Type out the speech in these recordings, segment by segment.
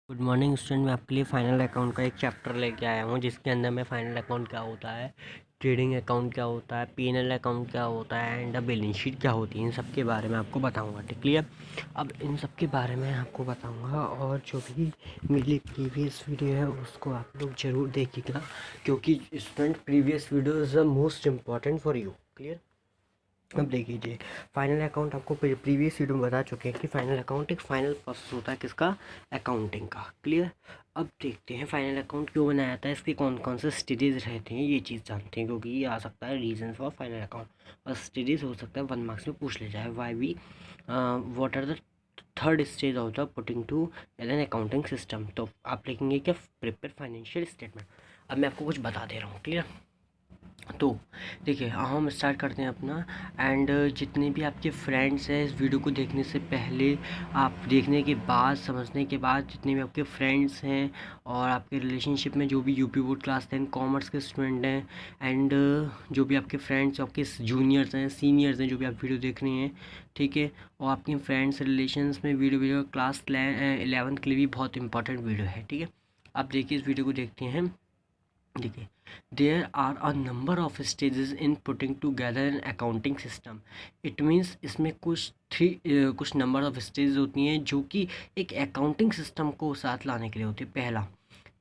Good morning student. मैं आपके लिए फाइनल अकाउंट का एक चैप्टर लेके आया हूँ जिसके अंदर मैं फाइनल अकाउंट क्या होता है, ट्रेडिंग अकाउंट क्या होता है, पीएनएल अकाउंट क्या होता है एंड बैलेंस शीट क्या होती है, इन सब के बारे में आपको बताऊँगा। ठीक क्लियर। अब इन सब के बारे में आपको बताऊँगा और जो भी मेरी प्रीवियस वीडियो है उसको आप लोग ज़रूर देखिएगा, क्योंकि student previous video is the most important for you. Clear. अब देखिए, फाइनल अकाउंट आपको प्रीवियस वीडियो में बता चुके हैं कि फाइनल अकाउंट एक फाइनल प्रोसेस होता है किसका, अकाउंटिंग का। क्लियर। अब देखते हैं फाइनल अकाउंट क्यों बनाया जाता है, इसके कौन कौन से स्टेजेस रहते हैं, ये चीज़ जानते हैं, क्योंकि ये आ सकता है रीजन फॉर फाइनल अकाउंट। और स्टेजेस हो सकता है 1 मार्क्स में पूछ ले जाए। Why we what are the third stage of the putting to an accounting system. तो आप लिखेंगे क्या, प्रिपेयर फाइनेंशियल स्टेटमेंट। अब मैं आपको कुछ बता दे रहा हूँ। क्लियर। तो देखिए, हम स्टार्ट करते हैं अपना। एंड जितने भी आपके फ्रेंड्स हैं, इस वीडियो को देखने से पहले, आप देखने के बाद, समझने के बाद, जितने भी आपके फ्रेंड्स हैं और आपके रिलेशनशिप में जो भी यूपी बोर्ड क्लास 10 कॉमर्स के स्टूडेंट हैं एंड जो भी आपके फ्रेंड्स, आपके जूनियर्स हैं, सीनियर्स हैं, जो भी आप वीडियो देख रहे हैं, ठीक है, और आपके फ्रेंड्स रिलेशंस में वीडियो क्लास 11th के लिए भी बहुत इंपॉर्टेंट वीडियो है। ठीक है। आप देखिए, इस वीडियो को देखते हैं। देखिए, there are a number of stages in putting together an accounting system. It means इसमें कुछ नंबर ऑफ स्टेजेस होती हैं जो कि एक अकाउंटिंग सिस्टम को साथ लाने के लिए होती है। पहला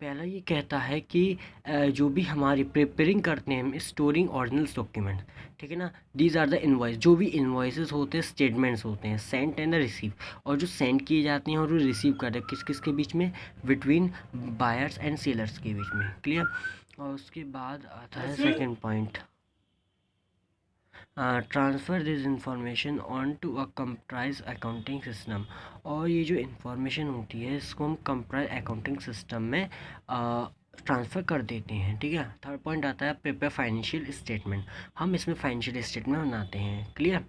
पहला ये कहता है कि जो भी हमारी प्रिपेयरिंग करते हैं हम, स्टोरिंग ओरिजिनल्स डॉक्यूमेंट, ठीक है ना। दीज आर द इन्वॉइस, जो भी इन्वॉइसेस होते हैं, स्टेटमेंट्स होते हैं, सेंट एंड रिसीव, और जो सेंड किए जाते हैं और जो रिसीव करते हैं, किस किस के बीच में, बिटवीन बायर्स एंड सेलर्स के बीच में। क्लियर। और उसके बाद आता है second point, transfer this information on to a computerise accounting system. और ये जो इंफॉर्मेशन होती है इसको हम कंप्यूटराइज अकाउंटिंग सिस्टम में ट्रांसफ़र कर देते हैं। ठीक है। थर्ड पॉइंट आता है प्रिपेयर फाइनेंशियल स्टेटमेंट। हम इसमें फाइनेंशियल स्टेटमेंट बनाते हैं। क्लियर।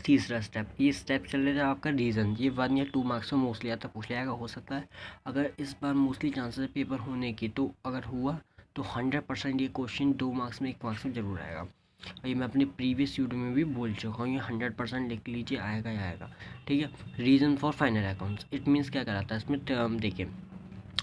तीसरा स्टेप, ये स्टेप चल रहा था आपका रीज़न। ये 1 या 2 मार्क्स में मोस्टली आता पूछ जाएगा, हो सकता है। अगर इस बार मोस्टली चांसेस पेपर होने की, तो अगर हुआ तो 100% ये क्वेश्चन 2 मार्क्स में, 1 मार्क्स में ज़रूर आएगा। और ये मैं अपने प्रीवियस वीडियो में भी बोल चुका हूँ, ये 100% लिख लीजिए, आएगा ही आएगा। ठीक है। Reason for final accounts, it means क्या कराता है इसमें, देखिए,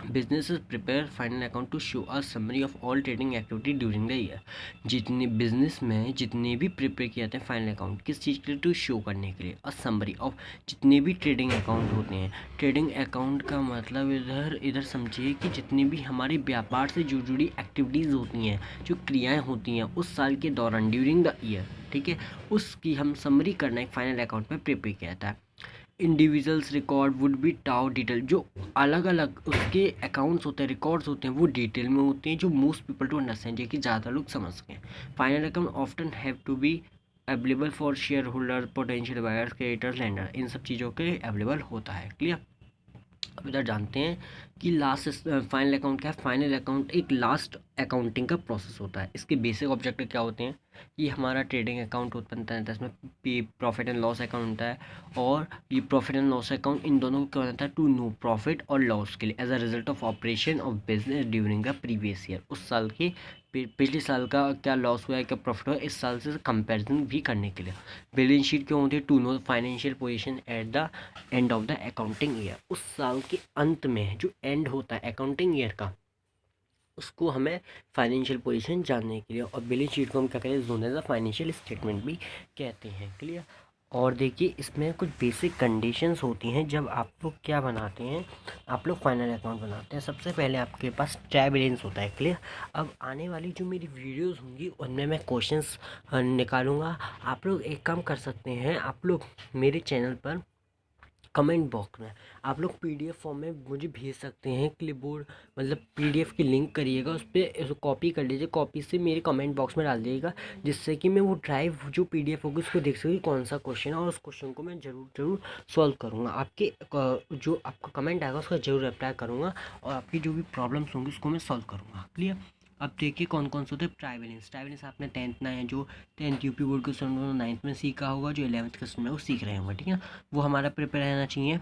businesses prepare final account to show a summary of all trading activity during the year। जितने बिजनेस में जितने भी प्रिपेयर किए जाते हैं फाइनल अकाउंट, किस चीज़ के लिए, टू शो करने के लिए अ समरी ऑफ जितने भी ट्रेडिंग अकाउंट होते हैं। ट्रेडिंग अकाउंट का मतलब इधर समझिए कि जितनी भी हमारे व्यापार से जो जुड़ी एक्टिविटीज़ होती हैं, जो क्रियाएँ होती हैं उस साल के दौरान, ड्यूरिंग द ईयर, ठीक है, उसकी हम समरी करना एक फाइनल अकाउंट में प्रिपेयर किया जाता है। Individuals record would be tau detail, जो अलग अलग उसके अकाउंट्स होते हैं, रिकॉर्ड्स होते हैं, वो डिटेल में होते हैं, जो मोस्ट पीपल टू अंडरस्टैंड, ये कि ज़्यादा लोग समझ सकें। Final account often have to be available for shareholder, potential buyers, creators, lender, इन सब चीज़ों के अवेलेबल होता है। क्लियर। अब इधर जानते हैं कि लास्ट फाइनल अकाउंट क्या है। फाइनल अकाउंट एक लास्ट अकाउंटिंग का प्रोसेस होता है। इसके बेसिक ऑब्जेक्टिव क्या होते हैं, ये हमारा ट्रेडिंग अकाउंट उत्पन्न होता है, इसमें प्रॉफिट एंड लॉस अकाउंट होता है, और ये प्रॉफिट एंड लॉस अकाउंट इन दोनों को क्या होता है, टू नो प्रॉफिट और लॉस के लिए as a result of operation of business during the previous year. उस साल के पिछले साल का क्या लॉस हुआ है, क्या प्रॉफिट हुआ है, इस साल से कंपेरिजन भी करने के लिए। बैलेंस शीट क्यों होती है, to know financial position at the end of the accounting year. उस साल के अंत में जो एंड होता है अकाउंटिंग ईयर का, उसको हमें फाइनेंशियल पोजीशन जानने के लिए, और बैलेंस शीट को हम क्या कहते हैं, known as a financial statement भी कहते हैं। क्लियर। और देखिए, इसमें कुछ बेसिक कंडीशंस होती हैं जब आप लोग क्या बनाते हैं, आप लोग फाइनल अकाउंट बनाते हैं। सबसे पहले आपके पास ट्रायल बैलेंस होता है। क्लियर। अब आने वाली जो मेरी वीडियोस होंगी उनमें मैं क्वेश्चंस निकालूंगा। आप लोग एक काम कर सकते हैं, आप लोग मेरे चैनल पर कमेंट बॉक्स में आप लोग पीडीएफ फॉर्म में मुझे भेज सकते हैं। क्लिपबोर्ड मतलब पीडीएफ की लिंक करिएगा, उस पर कॉपी कर लीजिए, कॉपी से मेरे कमेंट बॉक्स में डाल दीजिएगा, जिससे कि मैं वो ड्राइव जो पीडीएफ होगी उसको देख सकूँ कौन सा क्वेश्चन है, और उस क्वेश्चन को मैं ज़रूर सॉल्व करूँगा। आपके जो आपका कमेंट आएगा उसका ज़रूर रिप्लाई करूँगा, और आपकी जो भी प्रॉब्लम्स होंगी उसको मैं सॉल्व करूँगा। क्लियर। अब देखिए कौन कौन से होते हैं ट्राई बैलेंस। ट्राई बैलेंस आपने 10th ना है, जो 10th यूपी बोर्ड के स्टूडेंट 9th में सीखा होगा, जो 11th के स्टूडेंट है वो सीख रहे होंगे। ठीक है। वो हमारा प्रिपेयर रहना चाहिए।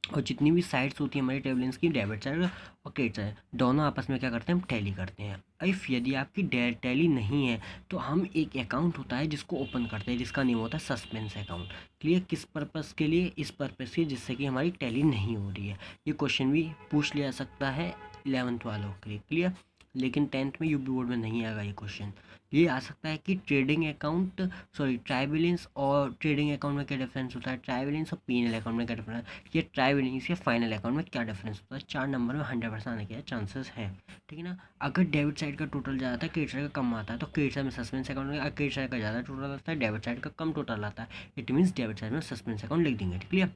और जितनी भी साइड्स होती है हमारी ट्रेवलेंस की, डेबिट साइड और क्रेडिट साइड, दोनों आपस में क्या करते हैं, हम टैली करते हैं। इफ़ यदि आपकी टैली नहीं है तो हम एक अकाउंट होता है जिसको ओपन करते हैं, जिसका नेम होता है सस्पेंस अकाउंट। क्लियर? किस पर्पज़ के लिए? इस पर्पज़ के जिससे कि हमारी टैली नहीं हो रही है। ये क्वेश्चन भी पूछ लिया सकता है 11th वालों के लिए। क्लियर? लेकिन 10th में यूपी बोर्ड में नहीं आएगा ये क्वेश्चन। ये आ सकता है कि trading account, sorry try balance और ट्रेडिंग अकाउंट में क्या डिफरेंस होता है, ट्राई बैलेंस और पीएनएल अकाउंट में क्या डिफरेंस है, ये ट्राई बैलेंस या फाइनल अकाउंट में क्या डिफरेंस होता है। 4 नंबर में 100% आने के चांसेस हैं। ठीक है ना? अगर डेबिट साइड का टोटल ज़्यादा है, क्रेडिट साइड का कम आता है, तो क्रेडिट साइड में सस्पेंस अकाउंट में, क्रेडिट साइड का ज़्यादा टोटल आता है, डेबिट साइड का कम टोटल आता है, इट मीन्स डेबिट साइड में सस्पेंस अकाउंट लिख देंगे। क्लियर?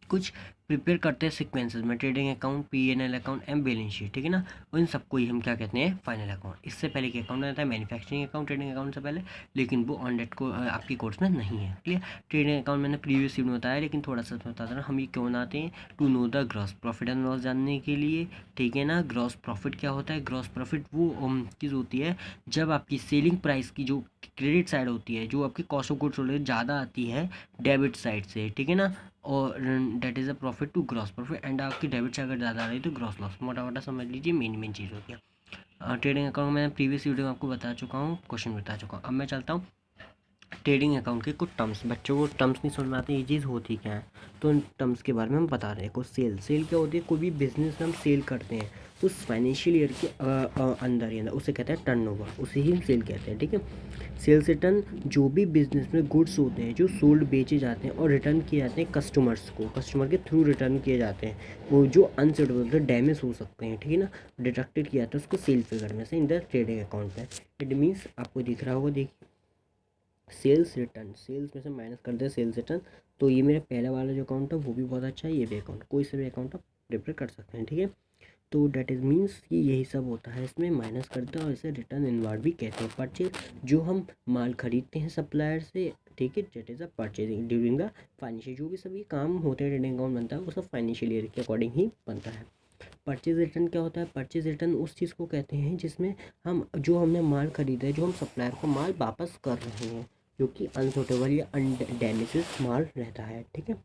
कुछ प्रिपेयर करते हैं सीक्वेंसेस में, trading account, PNL account and balance sheet. ठीक है ना? उन सबको ही हम क्या कहते हैं, फाइनल अकाउंट। इससे पहले के अकाउंट आता है मैन्युफैक्चरिंग अकाउंट, ट्रेडिंग अकाउंट से पहले, लेकिन वो ऑन डेट को आपकी कोर्स में नहीं है। क्लियर? ट्रेडिंग अकाउंट मैंने प्रीवियस वीडियो में बताया, लेकिन थोड़ा सा बता रहा हूँ हम ये क्यों बनाते हैं, to know the gross profit and loss जानने के लिए। ठीक है ना? ग्रॉस प्रॉफिट क्या होता है? ग्रॉस प्रॉफिट वो चीज़ होती है जब आपकी सेलिंग प्राइस की जो क्रेडिट साइड होती है, जो आपकी कॉस्ट ऑफ गुड्स ज़्यादा आती है डेबिट साइड से। ठीक है ना? और debt is a profit to gross profit, and आपकी डेबिट से अगर ज़्यादा आ रही है तो ग्रॉस लॉस। मोटा मोटा समझ लीजिए मेन चीज़ होती है। ट्रेडिंग अकाउंट में प्रीवियस वीडियो में आपको बता चुका हूँ, क्वेश्चन बता चुका हूँ। अब मैं चलता हूँ ट्रेडिंग अकाउंट के कुछ टर्म्स। बच्चों को टर्म्स नहीं समझ में आते ये चीज़ होती क्या है, तो उन टर्म्स के बारे में हम बता रहे हैं। कुछ सेल क्या होती है, कोई भी बिजनेस में हम सेल करते हैं उस फाइनेंशियल ईयर के अंदर ही अंदर, उसे कहते हैं टर्नओवर, उसे ही हम सेल कहते हैं। ठीक है? सेल्स रिटर्न जो भी बिजनेस में गुड्स होते हैं जो सोल्ड बेचे जाते हैं और रिटर्न किए जाते हैं कस्टमर्स को, कस्टमर के थ्रू रिटर्न किए जाते हैं, वो जो अनसेटेबल तो डैमेज हो सकते हैं। ठीक है ना? डिडक्टेड किया जाता है उसको सेल फिगर में से इन द ट्रेडिंग अकाउंट में। इट मीन्स आपको दिख रहा होगा, देखिए सेल्स रिटर्न, सेल्स में से माइनस कर दे सेल्स रिटर्न, तो ये मेरा पहला वाला जो अकाउंट है वो भी बहुत अच्छा है, ये भी अकाउंट, कोई से भी अकाउंट आप प्रिपेयर कर सकते हैं। ठीक है? तो डेट इज़ मीन्स कि यही सब होता है इसमें, माइनस करते हैं और इसे रिटर्न इनवार्ड भी कहते हैं। परचेज, जो हम माल खरीदते हैं सप्लायर से, ठीक है, date is a purchasing during the financial, जो भी सभी काम होते हैं ट्रेडिंग अकाउंट बनता है वो सब फाइनेंशियल ईयर के अकॉर्डिंग ही बनता है। परचेज रिटर्न क्या होता है? परचेज रिटर्न उस चीज़ को कहते हैं जिसमें हम, जो हमने माल खरीदा है, जो हम सप्लायर को माल वापस कर रहे हैं, जो कि अनसुटेबल या डैमेजेस माल रहता है। ठीक है?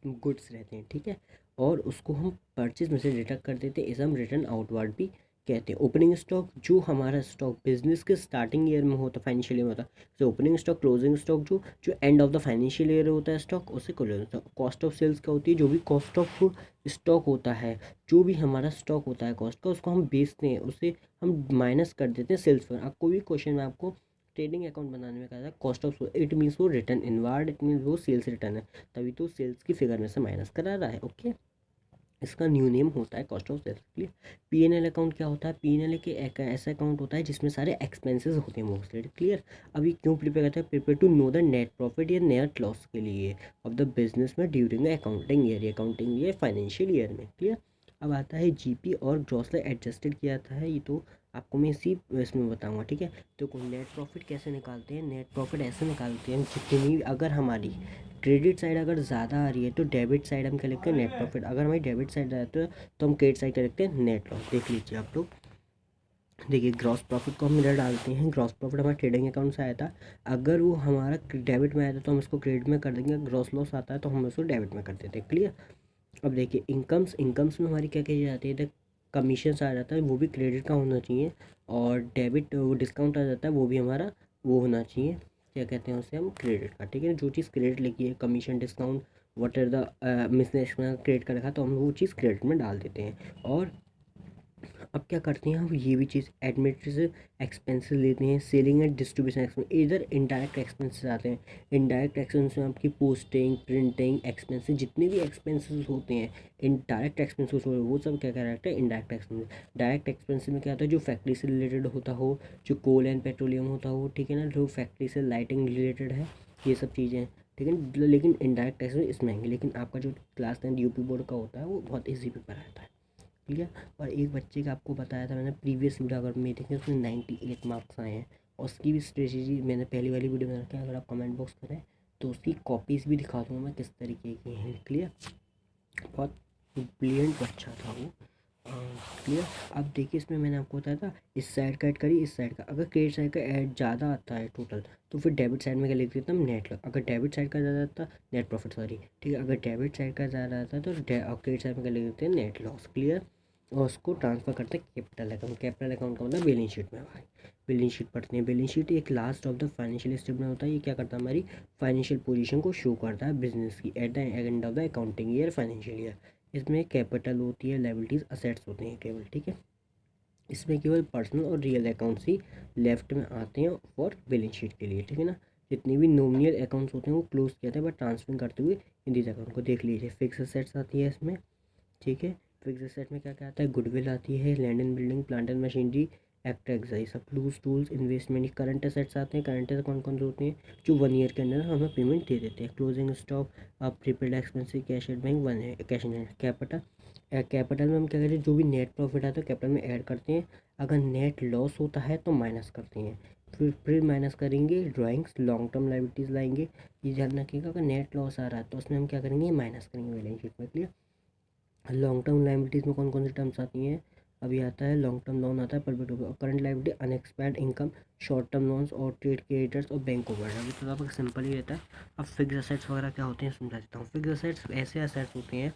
गुड्स रहते हैं। ठीक है? और उसको हम परचेज में से डिडक्ट कर देते हैं, इसे हम रिटर्न आउटवर्ड भी कहते हैं। ओपनिंग स्टॉक, जो हमारा स्टॉक बिजनेस के स्टार्टिंग ईयर में होता है, फाइनेंशियल ईयर में होता है, तो ओपनिंग स्टॉक, क्लोजिंग स्टॉक जो जो end of the financial year होता है स्टॉक, उसे closing stock. Cost of sales क्या होती है? जो भी कॉस्ट ऑफ स्टॉक होता है, जो भी हमारा स्टॉक होता है कॉस्ट का, उसको हम बेचते हैं, उसे हम माइनस कर देते हैं सेल्स पर। आपको भी क्वेश्चन में आपको ट्रेडिंग अकाउंट बनाने में कहा था कॉस्ट ऑफ, इट मीन्स वो रिटर्न इनवार्ड, इट मीन्स वो सेल्स रिटर्न है, तभी तो सेल्स की फिगर में से माइनस करा रहा है। ओके? इसका न्यू नेम होता है cost of sales. Clear? PNL account क्या होता है? पीएनएल के एक ऐसा अकाउंट होता है जिसमें सारे एक्सपेंसेस होते हैं मोस्टली। क्लियर? अभी क्यों प्रिपेयर करते हैं? Prepare to know the net profit या नेट लॉस के लिए ऑफ द बिजनेस में during accounting year, accounting year financial year में। क्लियर? अब आता है जीपी और ग्रॉसली एडजस्टेड किया जाता है, ये तो आपको मैं इसी इसमें बताऊंगा। ठीक है? तो नेट प्रॉफिट कैसे निकालते हैं? नेट प्रॉफिट ऐसे निकालते हैं, जितनी अगर हमारी क्रेडिट साइड अगर ज़्यादा आ रही है तो डेबिट साइड हम क्या लिखते हैं, नेट प्रॉफिट। अगर हमारी डेबिट साइड ज़्यादा है तो हम क्रेडिट साइड क्या लिखते हैं, नेट लॉस। देख लीजिए आप लोग, देखिए ग्रॉस प्रॉफिट को हम इधर डालते हैं, ग्रॉस प्रॉफिट हमारा ट्रेडिंग अकाउंट से आया था, अगर वो हमारा डेबिट में आया था तो हम इसको क्रेडिट में कर देंगे, ग्रॉस लॉस आता है तो हम इसको डेबिट में कर देते हैं। क्लियर? अब देखिए इनकम्स, इनकम्स में हमारी क्या कही जाती है, इधर कमीशन आ जाता है, वो भी क्रेडिट का होना चाहिए, और डेबिट वो डिस्काउंट आ जाता है, वो भी हमारा वो होना चाहिए, क्या कहते हैं उसे हम, क्रेडिट का। ठीक है? जो चीज़ क्रेडिट लिखी है, commission, discount, whatever the मिसनेस में क्रेडिट का रखा तो हम वो चीज़ क्रेडिट में डाल देते हैं। और अब क्या करते हैं हम, ये भी चीज़ एडमिनिस्ट्रेटिव एक्सपेंसेस लेते हैं, सेलिंग एंड डिस्ट्रीब्यूशन एक्सपेंस, इधर इनडायरेक्ट एक्सपेंसेस आते हैं। इनडायरेक्ट एक्सपेंस में आपकी पोस्टिंग, प्रिंटिंग एक्सपेंसेस, जितने भी एक्सपेंसेस होते हैं इनडायरेक्ट एक्सपेंसेस वो सब क्या कहलाते हैं, इनडायरेक्ट एक्सपेंस। डायरेक्ट एक्सपेंसेस में क्या होता है, जो फैक्ट्री से रिलेटेड होता हो, जो कोल एंड पेट्रोलियम होता हो, ठीक है ना, जो फैक्ट्री से लाइटिंग रिलेटेड है, ये सब चीज़ें। ठीक है? लेकिन इनडायरेक्ट टैक्स इसमें आएंगे, लेकिन आपका जो क्लास 10 यूपी बोर्ड का होता है वो बहुत ईजी पेपर रहता है। ठीक है? और एक बच्चे का आपको बताया था मैंने प्रीवियस वीडियो अगर मीटिंग है, उसमें 98 मार्क्स आए हैं, और उसकी भी स्ट्रेटेजी मैंने पहली वाली वीडियो में रखा है, अगर आप कमेंट बॉक्स करें तो उसकी कॉपीज़ भी दिखा दूँगा मैं किस तरीके की हैं। क्लियर? बहुत ब्रिलियंट बच्चा था वो, क्लियर। अब देखिए इसमें मैंने आपको बताया था इस साइड का ऐड करिए, इस साइड का, अगर क्रेडिट साइड का ऐड ज़्यादा आता है टोटल तो फिर डेबिट साइड में क्या लिख देता हम, नेट। अगर डेबिट साइड का ज़्यादा आता नेट प्रॉफिट, सॉरी, ठीक है। अगर डेबिट साइड का ज़्यादा आता है तो क्रेडिट साइड में क्या लिख देते हैं, नेट लॉस। क्लियर। और उसको ट्रांसफ़र करते हैं कैपिटल अकाउंट। कैपिटल अकाउंट का मतलब बैलेंस शीट में भाई। बैलेंस शीट पढ़ते हैं। बैलेंस शीट एक last of the financial statement होता है। ये क्या करता है, हमारी फाइनेंशियल पोजीशन को शो करता है बिजनेस की eight the end of the accounting year, financial year. इसमें कैपिटल होती है, लायबिलिटीज, असेट्स होते हैं केवल, ठीक है। इसमें केवल पर्सनल और रियल अकाउंट्स ही लेफ्ट में आते हैं फॉर बैलेंस शीट के लिए, ठीक है ना। जितने भी नॉमिनल अकाउंट्स होते हैं वो क्लोज किए थे बट ट्रांसफर करते हुए इन दीज अकाउंट को देख लीजिए। फिक्स असेट्स आती है इसमें, ठीक है। फिक्स एसेट में क्या क्या आता है, गुडविल आती है, land and building, plant and machinery, act ये सब loose tools, investment. Current assets आते हैं। करंट एसेट कौन कौन से होते हैं, जो 1 ईयर के अंदर हमें पेमेंट दे देते हैं। Closing stock, prepaid expensive, cash at bank, one है cash in hand. Capital, capital में हम क्या करते हैं, जो भी नेट प्रॉफिट आता है कैपिटल में ऐड करते हैं। अगर नेट लॉस होता है तो माइनस करते हैं। फिर माइनस करेंगे ड्राइंग्स, लॉन्ग टर्म लाइबिलिटीज़ लाएंगे। ये ध्यान रखिएगा अगर नेट लॉस आ रहा है तो उसमें हम क्या करेंगे, माइनस करेंगे बैलेंस शीट में। क्लियर। लॉन्ग टर्म लाइबिलिटीज़ में कौन कौन सी टर्म्स आती हैं, अभी आता है लॉन्ग टर्म लोन आता है, perpetual current liability, unexpired income, short term loans और ट्रेड क्रेडिटर्स और बैंक ओवर। अभी तो आपका सिंपल ही रहता है। अब फिक्स असेट्स वगैरह क्या होते हैं समझा देता हूँ। फिक्स असेट्स ऐसे असेट्स होते हैं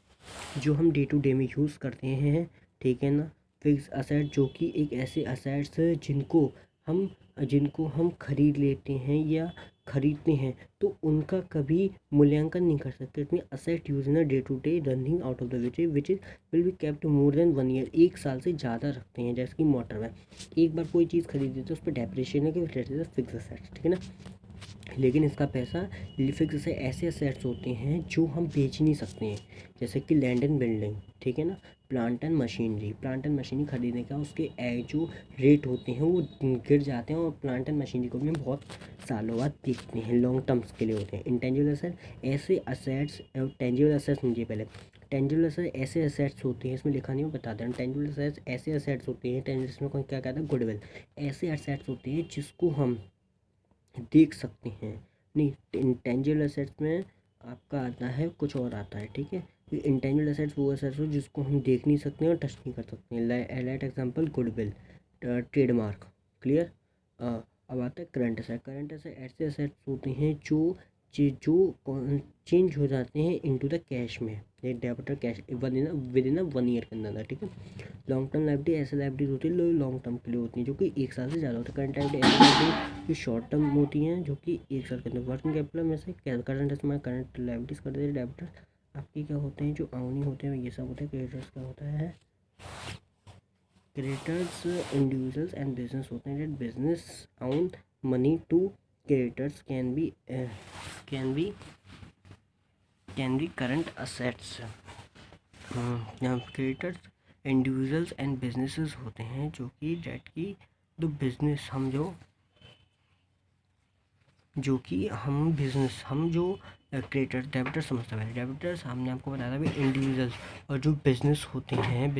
जो हम डे टू डे में यूज़ करते हैं, ठीक है ना। फिक्स असेट जो कि एक ऐसे असेट्स हम जिनको हम खरीद लेते हैं या खरीदते हैं तो उनका कभी मूल्यांकन नहीं कर सकते। इतनी asset use in day to day running out of the which will be kept more than 1 year, 1 साल से ज़्यादा रखते हैं। जैसे कि मोटर में एक बार कोई चीज़ खरीदते तो उस पर डेप्रिशिएशन है कि फिक्स असेट्स, ठीक है ना। लेकिन इसका पैसा फिक्स से ऐसे असेट्स होते हैं जो हम बेच नहीं सकते हैं, जैसे कि लैंड एंड बिल्डिंग, ठीक है ना। Plant and machinery, plant and machinery खरीदने का उसके जो रेट होते हैं वो गिर जाते हैं और प्लांट एंड मशीनरी को भी हम बहुत सालों बाद देखते हैं, लॉन्ग टर्म्स के लिए होते हैं। इंटेंजिबल असेट ऐसे असेट्स, टेंजिबल असेट्स समझिए पहले। टेंजिबल असेट ऐसे असेट्स होते हैं, इसमें लिखा नहीं, मैं बता दें। टेंजिबल असेट्स ऐसे असेट्स होते हैं, टेंजिबल में कौन क्या कहता है, गुडविल। ऐसे असेट्स होते हैं जिसको हम देख सकते हैं। नहीं, इंटेंजिबल असेट्स में आपका आता है कुछ और आता है, ठीक है। इंटेंजिबल असेट्स वो असेट्स हो जिसको हम देख नहीं सकते और टच नहीं कर सकते हैं। Light example goodwill, trademark. Clear. अब आता है करंट असेट। करंट असेट ऐसे असेट्स होते हैं जो चेंज हो जाते हैं इनटू द कैश में, एक debtor cash with in 1 year के अंदर, ठीक है। लॉन्ग टर्म लाइबिलिटी ऐसे लाइबिलिटीज होती है लॉन्ग टर्म के लिए होती हैं जो कि 1 साल से ज़्यादा होता है। करंट लाइबिलिटी ऐसी लाइबिलिटी जो शॉर्ट टर्म होती हैं जो कि 1 साल के अंदर। वर्किंग कैपिटल में से करंट में करंट लाइबिलिटीज कर देते हैं। डेबिटर आपकी क्या होते हैं, जो आउनी होते हैं ये सब होते हैं। क्रेडिटर्स क्या होता है, क्रेडिटर्स इंडिविजुअल्स एंड बिजनेस होते हैं। Debt business owned money to creditors can be current assets. Creditors individuals and businesses होते हैं जो कि डेट की दो बिजनेस हम जो क्रेडिटर डेबिटर्स समझते हैं। डेबिटर्स हमने आपको बताया था भाई इंडिविजुअल्स, और जो बिजनेस होते हैं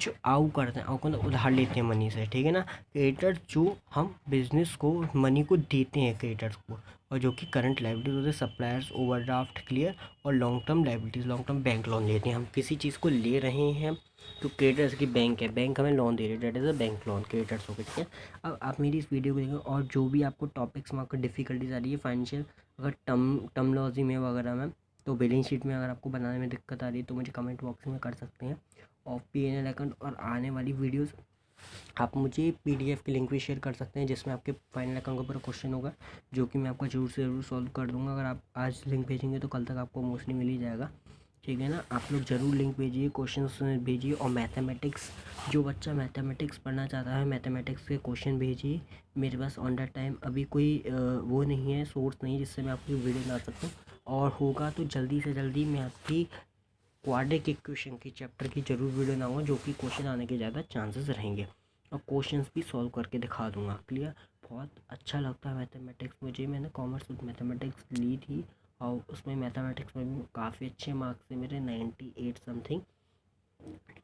जो आउ करते हैं, आउ को उधार लेते हैं मनी से, ठीक है ना। क्रेडिटर जो हम बिजनेस को मनी को देते हैं क्रेडिटर्स को, और जो कि करंट लाइबिलिटीज होते हैं, सप्लायर्स, ओवरड्राफ्ट। क्लियर। और long term liabilities, long term bank loan लेते हैं, हम किसी चीज़ को ले रहे हैं तो क्रेडिटर्स की बैंक है, बैंक हमें लोन दे रही है, date is a bank loan, creditors हो गए, ठीक है। अब आप मेरी इस वीडियो को देखें और जो भी आपको टॉपिक्स में आपको डिफिकल्टीज आ रही है फाइनेंशियल, अगर टर्मोलॉजी में वगैरह में, तो बैलेंस शीट में अगर आपको बनाने में दिक्कत आ रही है तो मुझे कमेंट बॉक्स में कर सकते हैं। और P&L अकाउंट और आने वाली वीडियोस आप मुझे PDF की लिंक भी शेयर कर सकते हैं जिसमें आपके फाइनल अकाउंट का पूरा क्वेश्चन होगा, जो कि मैं आपको जरूर से जरूर सॉल्व कर दूंगा। अगर आप आज लिंक भेजेंगे तो कल तक आपको मोस्टली मिल ही जाएगा, ठीक है ना। आप लोग ज़रूर लिंक भेजिए, क्वेश्चंस भेजिए। और मैथमेटिक्स, जो बच्चा मैथमेटिक्स पढ़ना चाहता है मैथमेटिक्स के क्वेश्चन भेजिए। मेरे पास ऑन दैट टाइम अभी कोई वो नहीं है, सोर्स नहीं है जिससे मैं आपकी वीडियो ला सकूँ, और होगा तो जल्दी से जल्दी मैं आपकी क्वाड्रेटिक इक्वेशन की चैप्टर की जरूर वीडियो लाऊंगा, जो कि क्वेश्चन आने के ज़्यादा चांसेस रहेंगे और क्वेश्चंस भी सॉल्व करके दिखा दूंगा। क्लियर। बहुत अच्छा लगता है मैथमेटिक्स मुझे, मैंने कॉमर्स विद मैथमेटिक्स ली थी और उसमें मैथमेटिक्स में भी काफ़ी अच्छे मार्क्स थे मेरे, 98 समथिंग,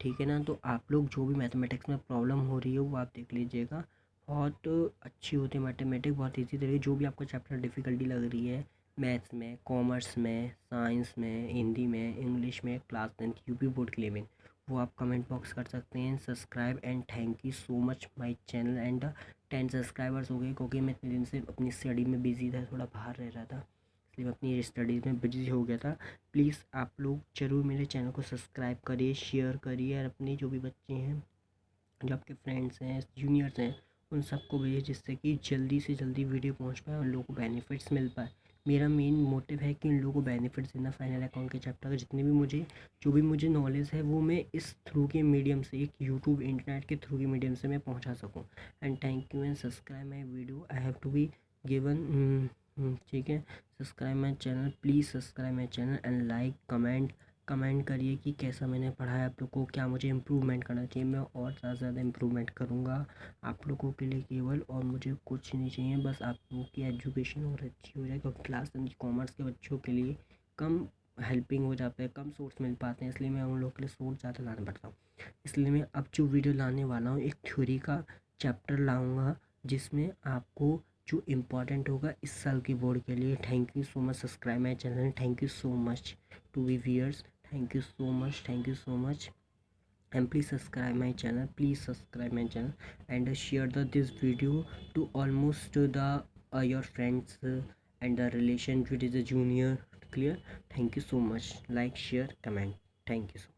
ठीक है ना। तो आप लोग जो भी मैथमेटिक्स में प्रॉब्लम हो रही है वो आप देख लीजिएगा, बहुत अच्छी होती है मैथमेटिक्स, बहुत ईजी तरीके। जो भी आपको चैप्टर डिफ़िकल्टी लग रही है मैथ्स में, कॉमर्स में, साइंस में, हिंदी में, इंग्लिश में, क्लास 10th UP बोर्ड के लिए में, वो आप कमेंट बॉक्स कर सकते हैं। Subscribe and thank you so much my channel and 10 subscribers हो गए, क्योंकि मैं इतने दिन से अपनी स्टडी में बिजी था, थोड़ा बाहर रह रहा था, इसलिए मैं अपनी स्टडीज़ में बिजी हो गया था। प्लीज़ आप लोग ज़रूर मेरे चैनल को सब्सक्राइब करिए, शेयर करिए, और अपने जो भी बच्चे हैं, जो आपके फ्रेंड्स हैं, जूनियर्स हैं, उन सबको भेजिए, जिससे कि जल्दी से जल्दी वीडियो पहुंच पाए और लोगों को बेनिफिट्स मिल पाए। मेरा मेन मोटिव है कि उन लोगों को बेनिफिट्स देना। फाइनल अकाउंट के चैप्टर का जितने भी मुझे जो भी मुझे नॉलेज है, वो मैं इस थ्रू के मीडियम से, एक यूट्यूब इंटरनेट के थ्रू के मीडियम से मैं पहुंचा सकूं। And thank you and subscribe my video, I have to be given. ठीक है, subscribe my channel, please subscribe my channel and like comment करिए कि कैसा मैंने पढ़ाया आप लोग को, क्या मुझे इम्प्रूवमेंट करना चाहिए। मैं और ज़्यादा से ज़्यादा इम्प्रूवमेंट करूँगा आप लोगों के लिए केवल, और मुझे कुछ नहीं चाहिए, बस आप लोगों की एजुकेशन और अच्छी हो जाए, क्योंकि क्लास कॉमर्स के बच्चों के लिए कम हेल्पिंग हो जाता है, कम सोर्स मिल पाते हैं, इसलिए मैं उन लोगों के लिए सोर्स ज़्यादा लाना पड़ता हूँ। इसलिए मैं अब जो वीडियो लाने वाला हूँ, एक थ्योरी का चैप्टर लाऊँगा, जिसमें आपको जो इम्पोर्टेंट होगा इस साल के बोर्ड के लिए। Thank you so much, subscribe my channel, thank you so much to be viewers, thank you so much, and please subscribe my channel, and share this video to almost the your friends and the relation which is a junior. Clear? Thank you so much. Like, share, comment. Thank you so much.